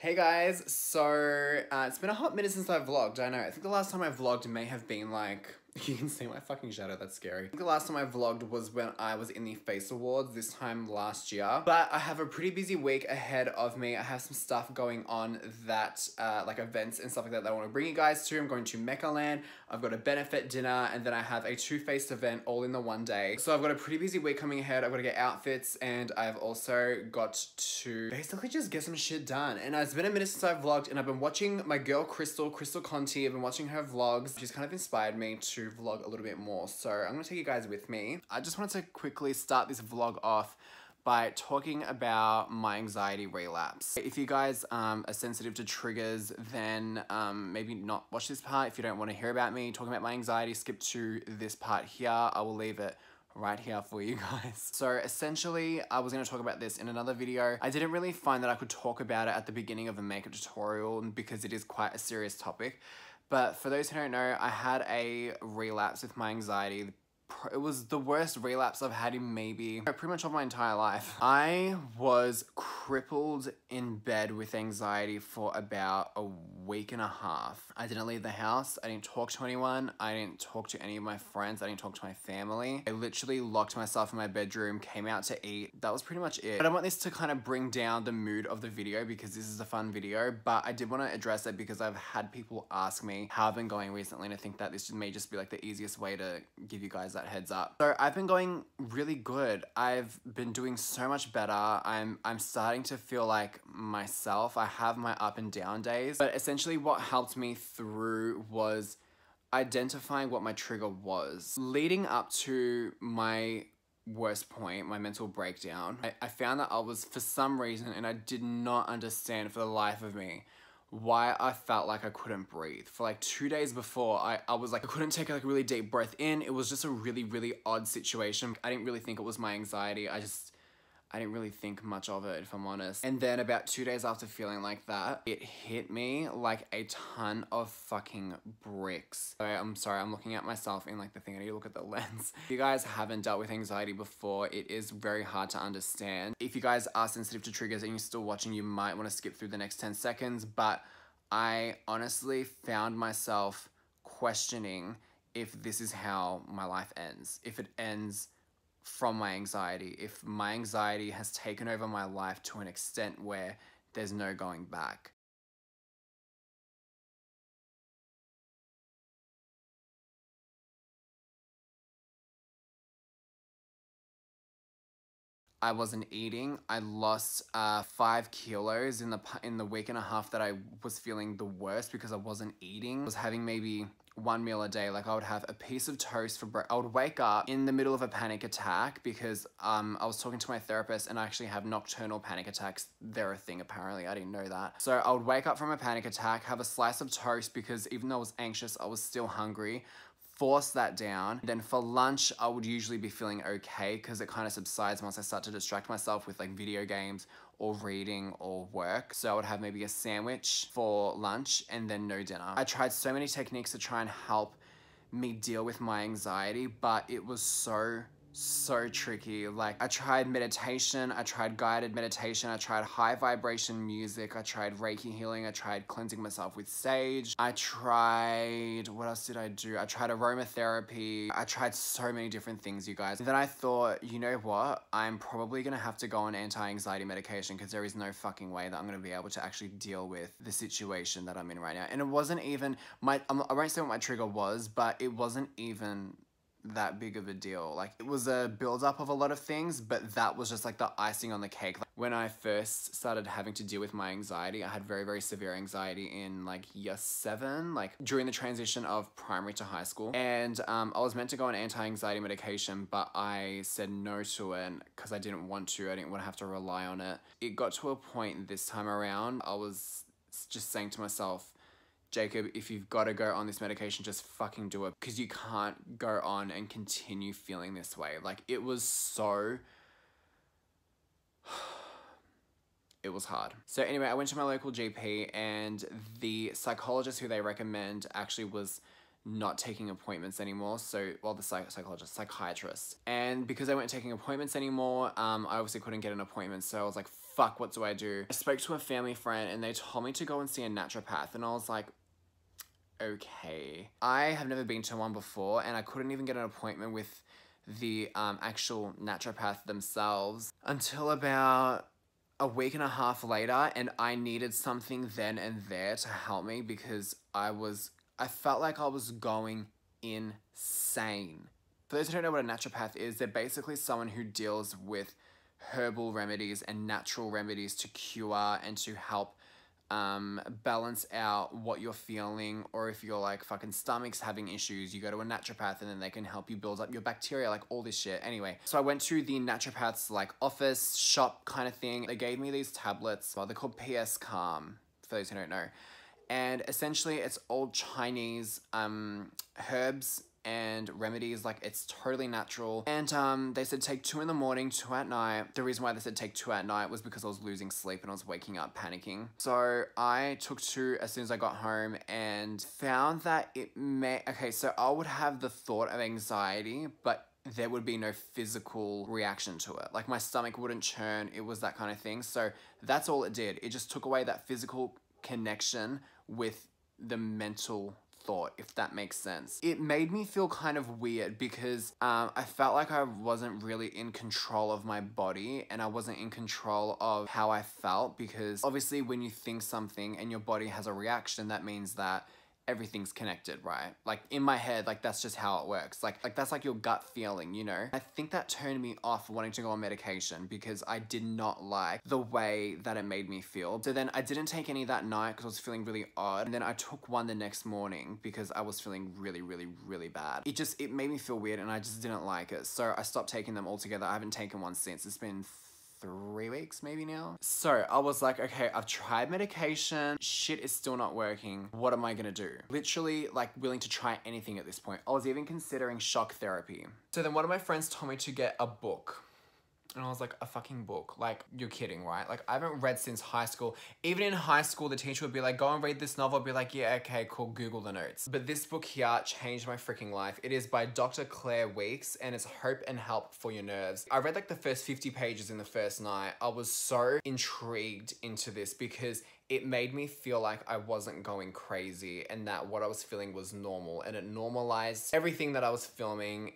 Hey guys, it's been a hot minute since I've vlogged, I know. I think the last time I vlogged may have been like, you can see my fucking shadow, that's scary. I think the last time I vlogged was when I was in the Face Awards this time last year. But I have a pretty busy week ahead of me. I have some stuff going on that, like events and stuff like that I want to bring you guys to. I'm going to MECCALAND, I've got a benefit dinner, and then I have a two-faced event all in the one day. So I've got a pretty busy week coming ahead. I've got to get outfits, and I've also got to basically just get some shit done. And it's been a minute since I've vlogged, and I've been watching my girl Crystal Conti. I've been watching her vlogs. She's kind of inspired me to vlog a little bit more. So I'm gonna take you guys with me. I just wanted to quickly start this vlog off by talking about my anxiety relapse. If you guys are sensitive to triggers, then maybe not watch this part. If you don't want to hear about me talking about my anxiety, skip to this part here. I will leave it right here for you guys. So essentially, I was going to talk about this in another video. I didn't really find that I could talk about it at the beginning of a makeup tutorial because it is quite a serious topic. But for those who don't know, I had a relapse with my anxiety. It was the worst relapse I've had in maybe pretty much all my entire life. I was crippled in bed with anxiety for about a week and a half. I didn't leave the house. I didn't talk to anyone. I didn't talk to any of my friends. I didn't talk to my family. I literally locked myself in my bedroom, came out to eat. That was pretty much it. But I want this to kind of bring down the mood of the video because this is a fun video, but I did want to address it because I've had people ask me how I've been going recently, and I think that this may just be like the easiest way to give you guys that heads up. So I've been going really good. I've been doing so much better. I'm starting to feel like myself. I have my up and down days, but essentially what helped me through was identifying what my trigger was. Leading up to my worst point, my mental breakdown, I found that I was, for some reason, and I did not understand for the life of me, why I felt like I couldn't breathe. For like 2 days before, I was like, I couldn't take like a really deep breath in. It was just a really, really odd situation. I didn't really think it was my anxiety. I didn't really think much of it, if I'm honest. And then about 2 days after feeling like that, it hit me like a ton of fucking bricks. I'm sorry, I'm looking at myself in like the thing. I need to look at the lens. If you guys haven't dealt with anxiety before, it is very hard to understand. If you guys are sensitive to triggers and you're still watching, you might want to skip through the next 10 seconds. But I honestly found myself questioning if this is how my life ends. If it ends from my anxiety, if my anxiety has taken over my life to an extent where there's no going back. I wasn't eating. I lost 5 kilos in the week and a half that I was feeling the worst because I wasn't eating. I was having maybe one meal a day. Like I would have a piece of toast for breakfast. I would wake up in the middle of a panic attack because I was talking to my therapist and I actually have nocturnal panic attacks. They're a thing apparently. I didn't know that. So I would wake up from a panic attack, have a slice of toast because even though I was anxious, I was still hungry. Force that down. Then for lunch, I would usually be feeling okay because it kind of subsides once I start to distract myself with like video games or reading or work. So I would have maybe a sandwich for lunch and then no dinner. I tried so many techniques to try and help me deal with my anxiety, but it was so tricky. Like I tried meditation, I tried guided meditation, I tried high vibration music, I tried Reiki healing, I tried cleansing myself with sage, I tried, what else did I do? I tried aromatherapy. I tried so many different things, you guys. And then I thought, you know what? I'm probably gonna have to go on anti-anxiety medication because there is no fucking way that I'm gonna be able to actually deal with the situation that I'm in right now. And it wasn't even I won't say what my trigger was, but it wasn't even that big of a deal. Like it was a build-up of a lot of things, but that was just like the icing on the cake. Like, when I first started having to deal with my anxiety, I had very, very severe anxiety in like year 7, like during the transition of primary to high school. And I was meant to go on anti-anxiety medication, but I said no to it because I didn't want to. I didn't want to have to rely on it. It got to a point this time around, I was just saying to myself, Jacob, if you've got to go on this medication, just fucking do it because you can't go on and continue feeling this way. Like it was so... it was hard. So anyway, I went to my local GP and the psychologist who they recommend actually was not taking appointments anymore. So, well, the psychiatrist. And because I weren't taking appointments anymore, I obviously couldn't get an appointment. So I was like, fuck, what do I do? I spoke to a family friend and they told me to go and see a naturopath. And I was like, okay. I have never been to one before and I couldn't even get an appointment with the actual naturopath themselves until about a week and a half later, and I needed something then and there to help me because I felt like I was going insane. For those who don't know what a naturopath is, they're basically someone who deals with herbal remedies and natural remedies to cure and to help balance out what you're feeling, or if you're like fucking stomach's having issues, you go to a naturopath and then they can help you build up your bacteria, like all this shit. Anyway, so I went to the naturopath's like office shop kind of thing. They gave me these tablets. Well, they're called PS Calm, for those who don't know. And essentially it's old Chinese herbs and remedies, like it's totally natural. And they said take 2 in the morning, 2 at night. The reason why they said take 2 at night was because I was losing sleep and I was waking up panicking. So I took 2 as soon as I got home and found that okay, so I would have the thought of anxiety, but there would be no physical reaction to it. Like my stomach wouldn't churn, it was that kind of thing. So that's all it did. It just took away that physical connection with the mental thought, if that makes sense. It made me feel kind of weird because I felt like I wasn't really in control of my body and I wasn't in control of how I felt, because obviously when you think something and your body has a reaction, that means that everything's connected, right? Like in my head, like that's just how it works. Like that's like your gut feeling, you know? I think that turned me off wanting to go on medication because I did not like the way that it made me feel. So then I didn't take any that night because I was feeling really odd. And then I took one the next morning because I was feeling really, really, really bad. It made me feel weird and I just didn't like it. So I stopped taking them altogether. I haven't taken one since. It's been 3 weeks maybe now. So I was like, okay, I've tried medication, shit is still not working. What am I gonna do? Literally like willing to try anything at this point. I was even considering shock therapy. So then one of my friends told me to get a book. And I was like, a fucking book? Like, you're kidding, right? Like, I haven't read since high school. Even in high school, the teacher would be like, go and read this novel. I'd be like, yeah, okay, cool, Google the notes. But this book here changed my freaking life. It is by Dr. Claire Weekes, and it's Hope and Help for Your Nerves. I read like the first 50 pages in the first night. I was so intrigued into this because it made me feel like I wasn't going crazy and that what I was feeling was normal. And it normalized everything that I was feeling,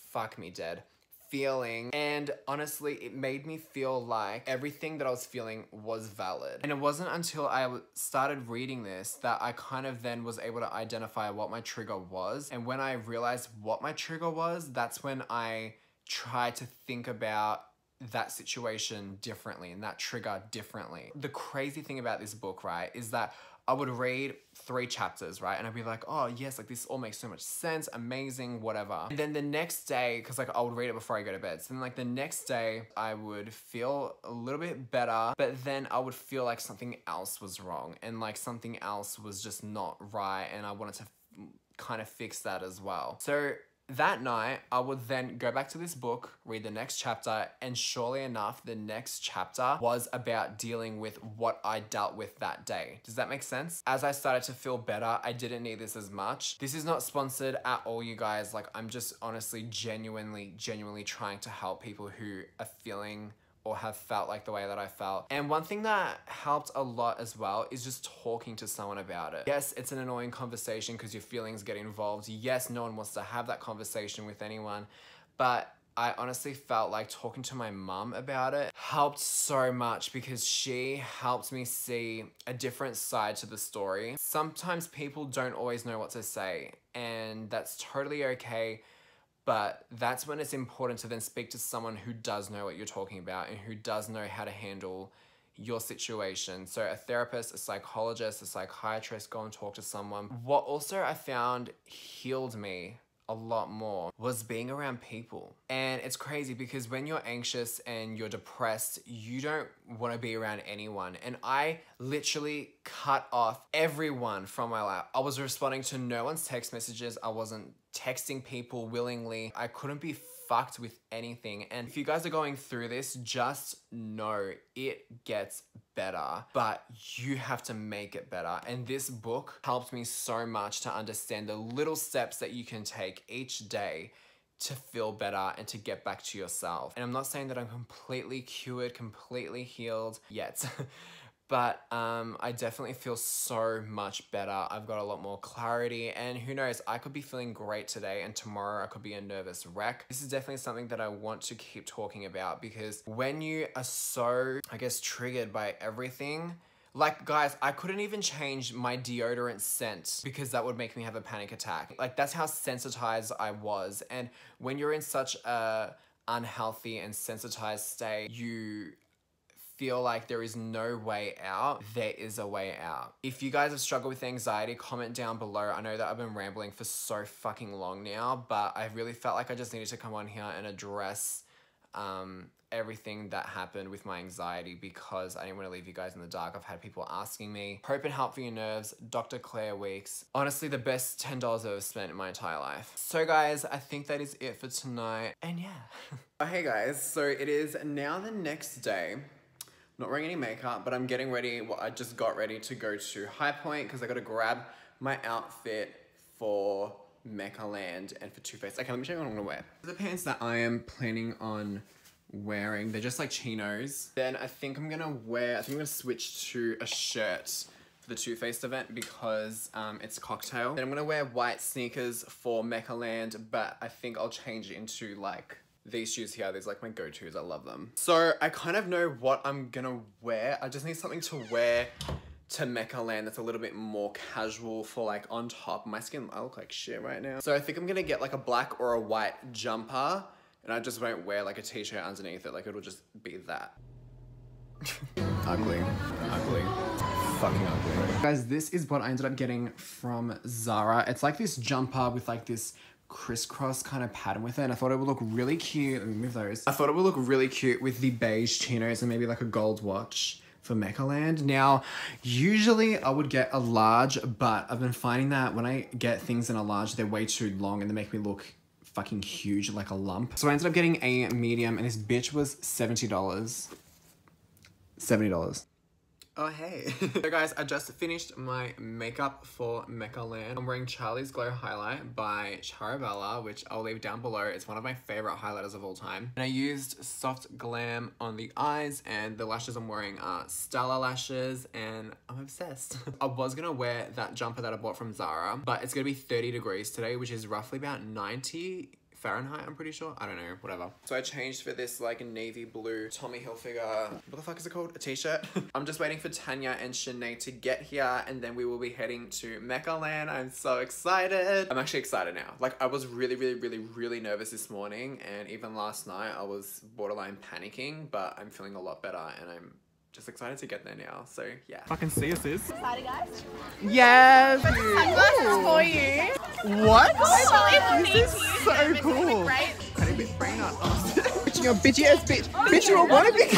fuck me dead. Feeling, and honestly it made me feel like everything that I was feeling was valid. And it wasn't until I started reading this that I kind of then was able to identify what my trigger was. And when I realized what my trigger was, that's when I tried to think about that situation differently and that trigger differently. The crazy thing about this book, right, is that I would read 3 chapters, right? And I'd be like, oh yes, like this all makes so much sense, amazing, whatever. And then the next day, because like I would read it before I go to bed. So then like the next day I would feel a little bit better, but then I would feel like something else was wrong and like something else was just not right. And I wanted to kind of fix that as well. So that night, I would then go back to this book, read the next chapter, and surely enough, the next chapter was about dealing with what I dealt with that day. Does that make sense? As I started to feel better, I didn't need this as much. This is not sponsored at all, you guys. Like, I'm just honestly, genuinely trying to help people who are feeling or have felt like the way that I felt. And one thing that helped a lot as well is just talking to someone about it. Yes, it's an annoying conversation because your feelings get involved. Yes, no one wants to have that conversation with anyone, but I honestly felt like talking to my mum about it helped so much because she helped me see a different side to the story. Sometimes people don't always know what to say, and that's totally okay. But that's when it's important to then speak to someone who does know what you're talking about and who does know how to handle your situation. So a therapist, a psychologist, a psychiatrist, go and talk to someone. What also I found healed me a lot more was being around people. And it's crazy because when you're anxious and you're depressed, you don't want to be around anyone. And I literally cut off everyone from my life. I was responding to no one's text messages. I wasn't texting people willingly. I couldn't be fucked with anything. And if you guys are going through this, just know it gets better, but you have to make it better. And this book helped me so much to understand the little steps that you can take each day to feel better and to get back to yourself. And I'm not saying that I'm completely cured, completely healed yet. But I definitely feel so much better. I've got a lot more clarity, and who knows, I could be feeling great today and tomorrow I could be a nervous wreck. This is definitely something that I want to keep talking about, because when you are so, I guess, triggered by everything, like guys, I couldn't even change my deodorant scent because that would make me have a panic attack. Like that's how sensitized I was. And when you're in such a unhealthy and sensitized state, you feel like there is no way out. There is a way out. If you guys have struggled with anxiety, comment down below. I know that I've been rambling for so fucking long now, but I really felt like I just needed to come on here and address everything that happened with my anxiety, because I didn't want to leave you guys in the dark. I've had people asking me. Hope and Help for Your Nerves, Dr. Claire Weeks. Honestly, the best $10 I've ever spent in my entire life. So guys, I think that is it for tonight. And yeah. Hey guys, so it is now the next day. Not wearing any makeup, but I'm getting ready. Well, I just got ready to go to High Point because I got to grab my outfit for MECCALAND and for Too Faced. Okay, let me show you what I'm gonna wear. The pants that I am planning on wearing, they're just like chinos. Then I think I'm gonna switch to a shirt for the Too Faced event because it's cocktail. Then I'm gonna wear white sneakers for MECCALAND, but I think I'll change it into like these shoes here. These are like my go-tos. I love them. So I kind of know what I'm gonna wear. I just need something to wear to MECCALAND that's a little bit more casual for like on top. My skin, I look like shit right now. So I think I'm gonna get like a black or a white jumper, and I just won't wear like a t-shirt underneath it. Like it'll just be that. Ugly, ugly, fucking ugly. Guys, this is what I ended up getting from Zara. It's like this jumper with like this crisscross kind of pattern with it, and I thought it would look really cute. Let me move those. I thought it would look really cute with the beige chinos and maybe like a gold watch for MECCALAND. Now, usually I would get a large, but I've been finding that when I get things in a large, they're way too long and they make me look fucking huge, like a lump. So I ended up getting a medium, and this bitch was $70. $70. Oh, hey. So guys, I just finished my makeup for MECCALAND. I'm wearing Charlie's Glow Highlight by Charabella, which I'll leave down below. It's one of my favorite highlighters of all time. And I used Soft Glam on the eyes, and the lashes I'm wearing are Stella lashes, and I'm obsessed. I was gonna wear that jumper that I bought from Zara, but it's gonna be 30 degrees today, which is roughly about 90 Fahrenheit, I'm pretty sure. I don't know, whatever. So I changed for this like navy blue Tommy Hilfiger, what the fuck is it called? A t-shirt? I'm just waiting for Tanya and Shanae to get here, and then we will be heading to MECCALAND. I'm so excited. I'm actually excited now. Like I was really nervous this morning, and even last night I was borderline panicking, but I'm feeling a lot better, and I'm just excited to get there now. So yeah. Fucking see us, sis. Excited, guys? Yes! Sunglasses for you. What? This is so cool. Right? Kind of bit brain on us. Bitching your bitchy ass bitch. Bitch, you don't want to be.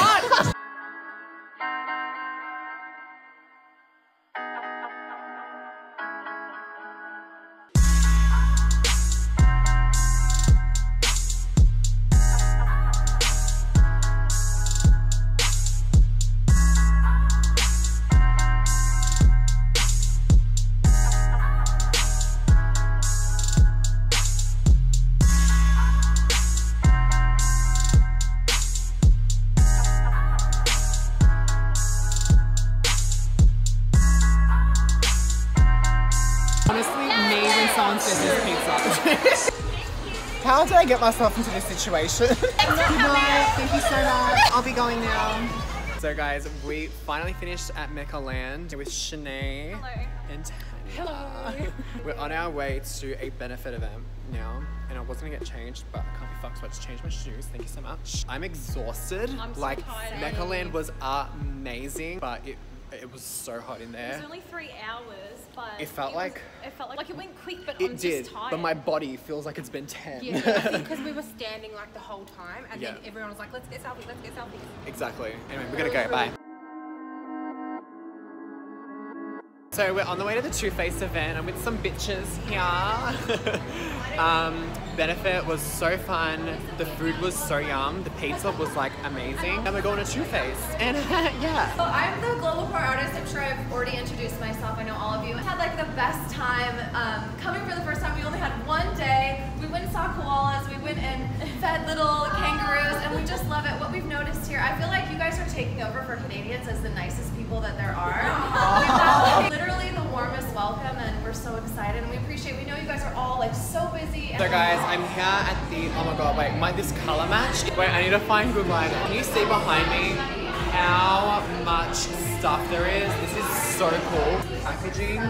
How did I get myself into this situation? Good night, thank you so much. I'll be going now. So guys, we finally finished at MECCALAND with Shanae and Tanya. Hello. We're on our way to a benefit event now, and I was gonna get changed, but I can't be fucked, so I just changed my shoes. Thank you so much. I'm exhausted. I'm so like tired. MECCALAND was amazing, but it was so hot in there. It was only 3 hours, but it felt like it went quick, but it I'm did, just tired. but my body feels like it's been 10. Yeah, I think because we were standing like the whole time, and Yeah. then everyone was like, let's get selfies, let's get selfies. Exactly. Anyway, we're gonna go. Bye. So we're on the way to the Too Faced event. I'm with some bitches here. Benefit was so fun. The food was so yum. The pizza was like amazing. And we're going to Too Faced. And yeah. So I'm the global core artist. I'm sure I've already introduced myself. I know all of you. I had like the best time coming for the first time. We only had one day. We went and saw koalas. We went and fed little kangaroos, and we just love it. What we've noticed here, I feel like you guys are taking over for Canadians as the nicest people that there are. We've got literally the warmest welcome, and we're so excited, and we appreciate. We know you guys are all like so busy. So guys, I'm here at the, oh my god, wait, this color match. Wait, I need to find good lighting. Can you see behind me how much stuff there is? This is so cool. Packaging.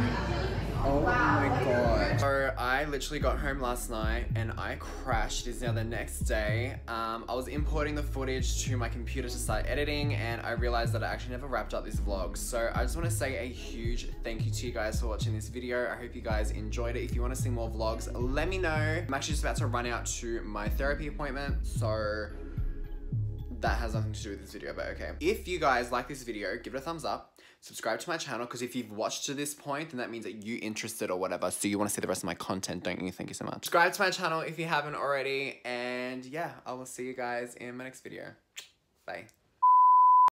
Oh my god. So I literally got home last night and I crashed. It is now the next day. I was importing the footage to my computer to start editing, and I realized that I actually never wrapped up this vlog. So I just want to say a huge thank you to you guys for watching this video. I hope you guys enjoyed it. If you want to see more vlogs, let me know. I'm actually just about to run out to my therapy appointment, so that has nothing to do with this video, but okay. If you guys like this video, give it a thumbs up. Subscribe to my channel, because if you've watched to this point, then that means that you're interested or whatever. So you want to see the rest of my content, don't you? Thank you so much. Subscribe to my channel if you haven't already. And yeah, I will see you guys in my next video. Bye.